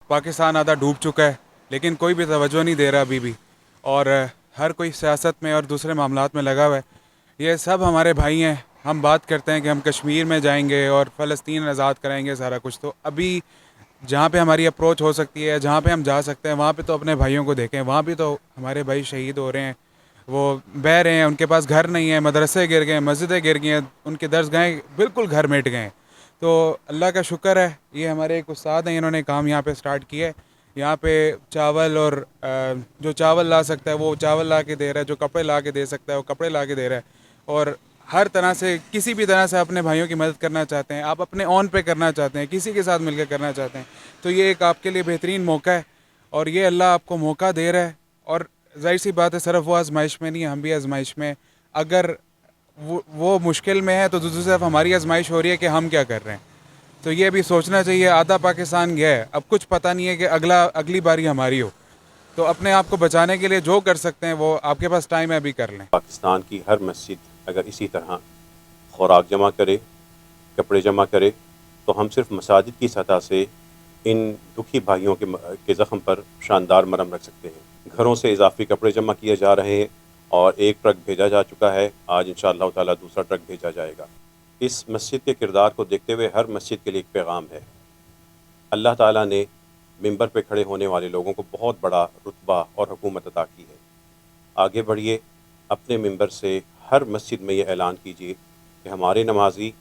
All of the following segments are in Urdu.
پاکستان آدھا ڈوب چکا ہے لیکن کوئی بھی توجہ نہیں دے رہا ابھی بھی، اور ہر کوئی سیاست میں اور دوسرے معاملات میں لگا ہوا ہے۔ یہ سب ہمارے بھائی ہیں، ہم بات کرتے ہیں کہ ہم کشمیر میں جائیں گے اور فلسطین آزاد کرائیں گے سارا کچھ، تو ابھی جہاں پہ ہماری اپروچ ہو سکتی ہے، جہاں پہ ہم جا سکتے ہیں، وہاں پہ تو اپنے بھائیوں کو دیکھیں، وہاں بھی تو ہمارے بھائی شہید ہو رہے ہیں، وہ بہہ رہے ہیں، ان کے پاس گھر نہیں ہے، مدرسے گر گئے ہیں، مسجدیں گر گئی ہیں، ان کے درسگاہیں بالکل گھر مٹ گئے ہیں۔ تو اللہ کا شکر ہے، یہ ہمارے ایک استاد ہیں، انہوں نے کام یہاں پہ سٹارٹ کیا ہے۔ یہاں پہ چاول اور جو چاول لا سکتا ہے وہ چاول لا کے دے رہا ہے، جو کپڑے لا کے دے سکتا ہے وہ کپڑے لا کے دے رہا ہے، اور ہر طرح سے کسی بھی طرح سے اپنے بھائیوں کی مدد کرنا چاہتے ہیں، آپ اپنے اون پہ کرنا چاہتے ہیں، کسی کے ساتھ مل کے کرنا چاہتے ہیں، تو یہ ایک آپ کے لیے بہترین موقع ہے، اور یہ اللہ آپ کو موقع دے رہا ہے۔ اور ظاہر سی بات ہے، صرف وہ آزمائش میں نہیں ہے، ہم بھی آزمائش میں، اگر وہ مشکل میں ہے تو دوسری طرف ہماری آزمائش ہو رہی ہے کہ ہم کیا کر رہے ہیں۔ تو یہ بھی سوچنا چاہیے، آدھا پاکستان گیا ہے، اب کچھ پتہ نہیں ہے کہ اگلی باری ہماری ہو، تو اپنے آپ کو بچانے کے لیے جو کر سکتے ہیں وہ آپ کے پاس ٹائم ہے ابھی کر لیں۔ پاکستان کی ہر مسجد اگر اسی طرح خوراک جمع کرے، کپڑے جمع کرے، تو ہم صرف مساجد کی سطح سے ان دکھی بھائیوں کے زخم پر شاندار مرہم رکھ سکتے ہیں۔ گھروں سے اضافی کپڑے جمع کیے جا رہے ہیں اور ایک ٹرک بھیجا جا چکا ہے، آج انشاءاللہ تعالیٰ دوسرا ٹرک بھیجا جائے گا۔ اس مسجد کے کردار کو دیکھتے ہوئے ہر مسجد کے لیے ایک پیغام ہے۔ اللہ تعالیٰ نے منبر پہ کھڑے ہونے والے لوگوں کو بہت بڑا رتبہ اور حکومت عطا کی ہے۔ آگے بڑھیے، اپنے منبر سے ہر مسجد میں یہ اعلان کیجیے کہ ہمارے نمازی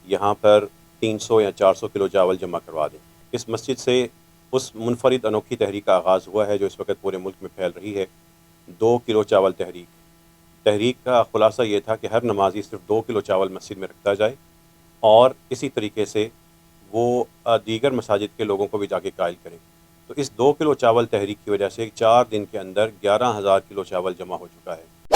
یہاں پر 300 یا 400 کلو چاول جمع کروا دیں۔ اس مسجد سے اس منفرد انوکھی تحریک کا آغاز ہوا ہے جو اس وقت پورے ملک میں پھیل رہی ہے، 2 کلو چاول تحریک کا خلاصہ یہ تھا کہ ہر نمازی صرف 2 کلو چاول مسجد میں رکھتا جائے، اور اسی طریقے سے وہ دیگر مساجد کے لوگوں کو بھی جا کے قائل کرے۔ تو اس 2 کلو چاول تحریک کی وجہ سے 4 دن کے اندر 11,000 کلو چاول جمع ہو چکا ہے۔